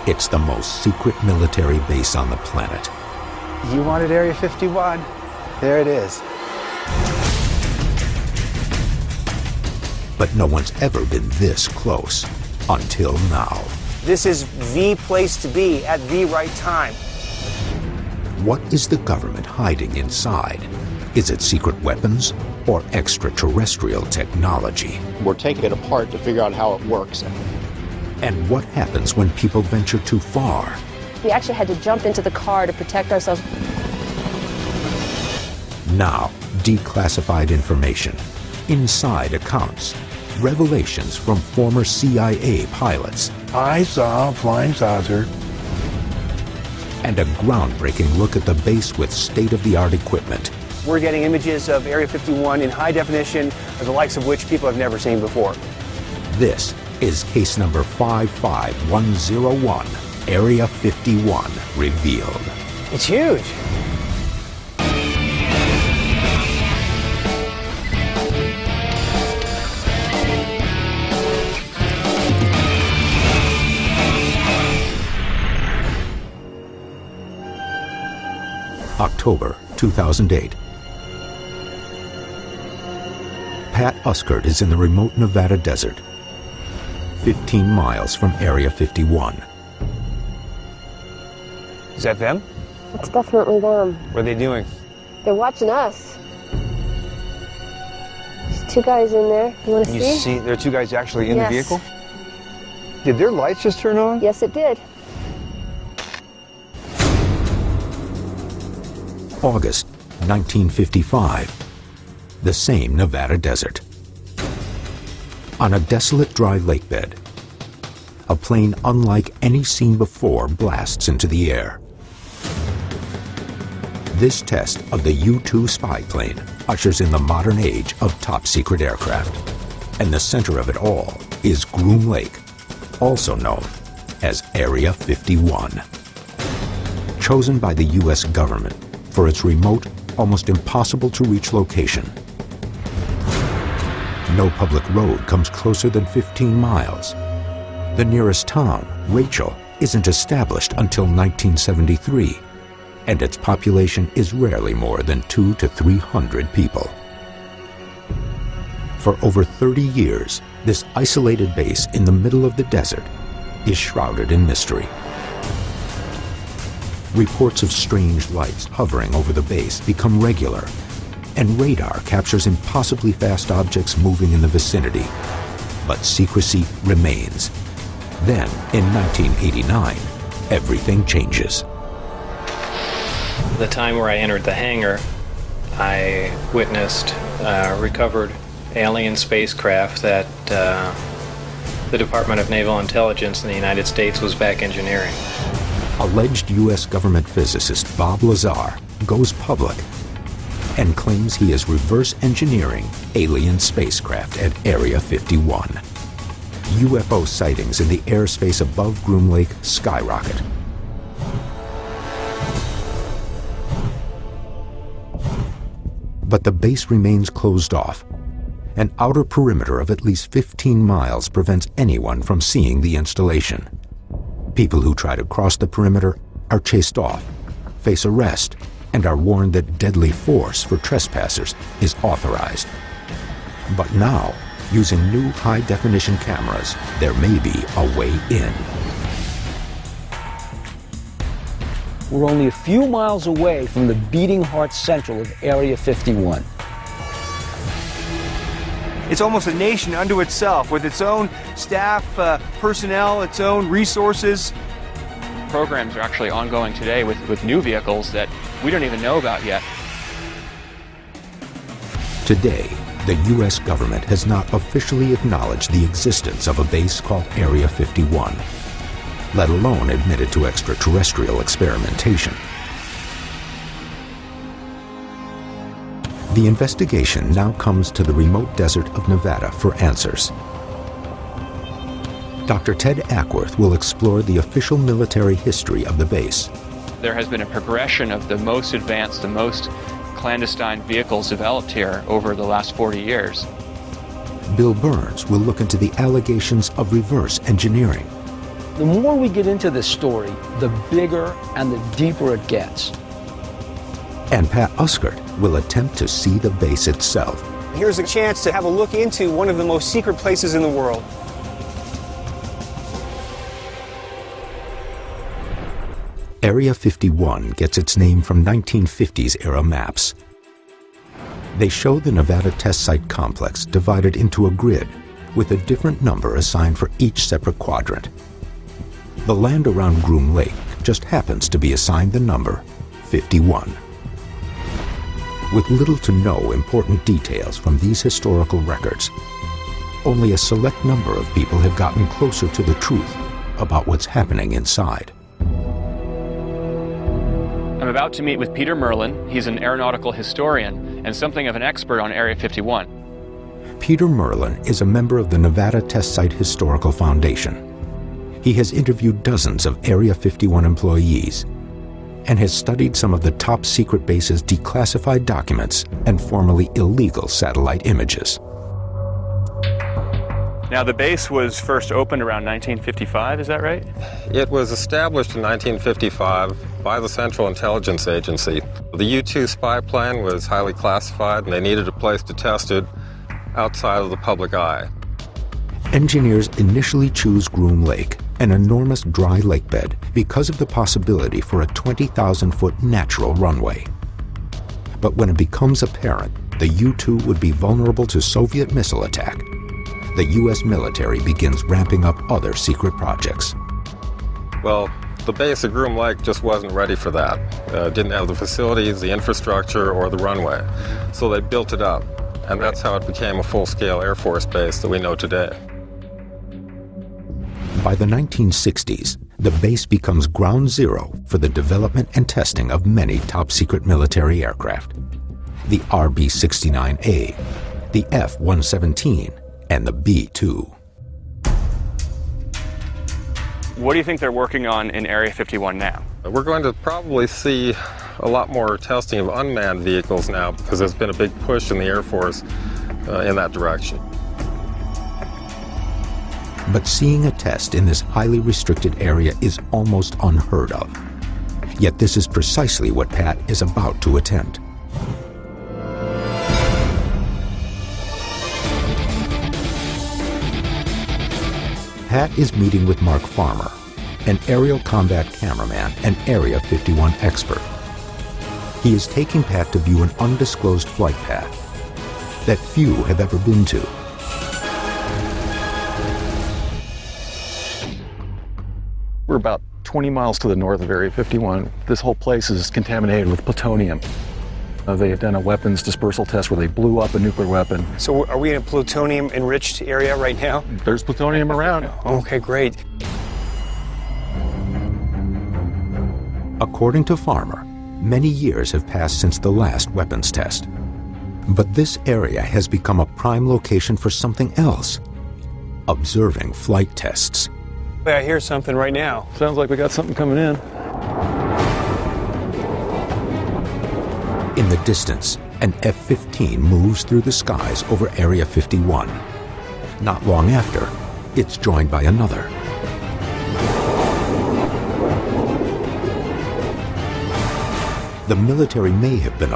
It's the most secret military base on the planet. You wanted Area 51. There it is. But no one's ever been this close until now. This is the place to be at the right time. What is the government hiding inside? Is it secret weapons or extraterrestrial technology? We're taking it apart to figure out how it works. And what happens when people venture too far? We actually had to jump into the car to protect ourselves. Now, declassified information, inside accounts, revelations from former CIA pilots. I saw a flying saucer. And a groundbreaking look at the base with state-of-the-art equipment. We're getting images of Area 51 in high definition, the likes of which people have never seen before. This is case number 55101, Area 51 revealed. It's huge. October 2008. Pat Uskert is in the remote Nevada desert, 15 miles from Area 51. Is that them? It's definitely them. What are they doing? They're watching us. There's two guys in there. You want to see? You see, there are two guys actually in Yes. the vehicle? Did their lights just turn on? Yes, it did. August 1955. The same Nevada desert. On a desolate dry lake bed, a plane unlike any seen before blasts into the air. This test of the U-2 spy plane ushers in the modern age of top-secret aircraft. And the center of it all is Groom Lake, also known as Area 51. Chosen by the U.S. government for its remote, almost impossible-to-reach location. No public road comes closer than 15 miles. The nearest town, Rachel, isn't established until 1973, and its population is rarely more than 200 to 300 people. For over 30 years, this isolated base in the middle of the desert is shrouded in mystery. Reports of strange lights hovering over the base become regular, and radar captures impossibly fast objects moving in the vicinity. But secrecy remains. Then, in 1989, everything changes. The time where I entered the hangar, I witnessed recovered alien spacecraft that the Department of Naval Intelligence in the United States was back engineering. Alleged U.S. government physicist Bob Lazar goes public and claims he is reverse engineering alien spacecraft at Area 51. UFO sightings in the airspace above Groom Lake skyrocket. But the base remains closed off. An outer perimeter of at least 15 miles prevents anyone from seeing the installation. People who try to cross the perimeter are chased off, face arrest, and are warned that deadly force for trespassers is authorized. But now, using new high-definition cameras, there may be a way in. We're only a few miles away from the beating heart central of Area 51. It's almost a nation unto itself, with its own staff, personnel, its own resources. Programs are actually ongoing today with new vehicles that we don't even know about yet. Today, the U.S. government has not officially acknowledged the existence of a base called Area 51, let alone admitted to extraterrestrial experimentation. The investigation now comes to the remote desert of Nevada for answers. Dr. Ted Ackworth will explore the official military history of the base. There has been a progression of the most advanced, the most clandestine vehicles developed here over the last 40 years. Bill Burns will look into the allegations of reverse engineering. The more we get into this story, the bigger and the deeper it gets. And Pat Uskert will attempt to see the base itself. Here's a chance to have a look into one of the most secret places in the world. Area 51 gets its name from 1950s era maps. They show the Nevada test site complex divided into a grid with a different number assigned for each separate quadrant. The land around Groom Lake just happens to be assigned the number 51. With little to no important details from these historical records, only a select number of people have gotten closer to the truth about what's happening inside. I'm about to meet with Peter Merlin. He's an aeronautical historian and something of an expert on Area 51. Peter Merlin is a member of the Nevada Test Site Historical Foundation. He has interviewed dozens of Area 51 employees and has studied some of the top secret base's declassified documents and formerly illegal satellite images. Now, the base was first opened around 1955, is that right? It was established in 1955 by the Central Intelligence Agency. The U-2 spy plane was highly classified, and they needed a place to test it outside of the public eye. Engineers initially choose Groom Lake, an enormous dry lakebed, because of the possibility for a 20,000-foot natural runway. But when it becomes apparent the U-2 would be vulnerable to Soviet missile attack, the U.S. military begins ramping up other secret projects. Well, the base at Groom Lake just wasn't ready for that. Didn't have the facilities, the infrastructure, or the runway. So they built it up, and that's how it became a full-scale Air Force base that we know today. By the 1960s, the base becomes ground zero for the development and testing of many top-secret military aircraft. The RB-69A, the F-117, and the B-2. What do you think they're working on in Area 51 now? We're going to probably see a lot more testing of unmanned vehicles now because there's been a big push in the Air Force in that direction. But seeing a test in this highly restricted area is almost unheard of. Yet this is precisely what Pat is about to attempt. Pat is meeting with Mark Farmer, an aerial combat cameraman and Area 51 expert. He is taking Pat to view an undisclosed flight path that few have ever been to. We're about 20 miles to the north of Area 51. This whole place is contaminated with plutonium. They had done a weapons dispersal test where they blew up a nuclear weapon. So are we in a plutonium-enriched area right now? There's plutonium around. Okay, great. According to Farmer, many years have passed since the last weapons test. But this area has become a prime location for something else: observing flight tests. I hear something right now. Sounds like we got something coming in. In the distance, an F-15 moves through the skies over Area 51. Not long after, it's joined by another. The military may have been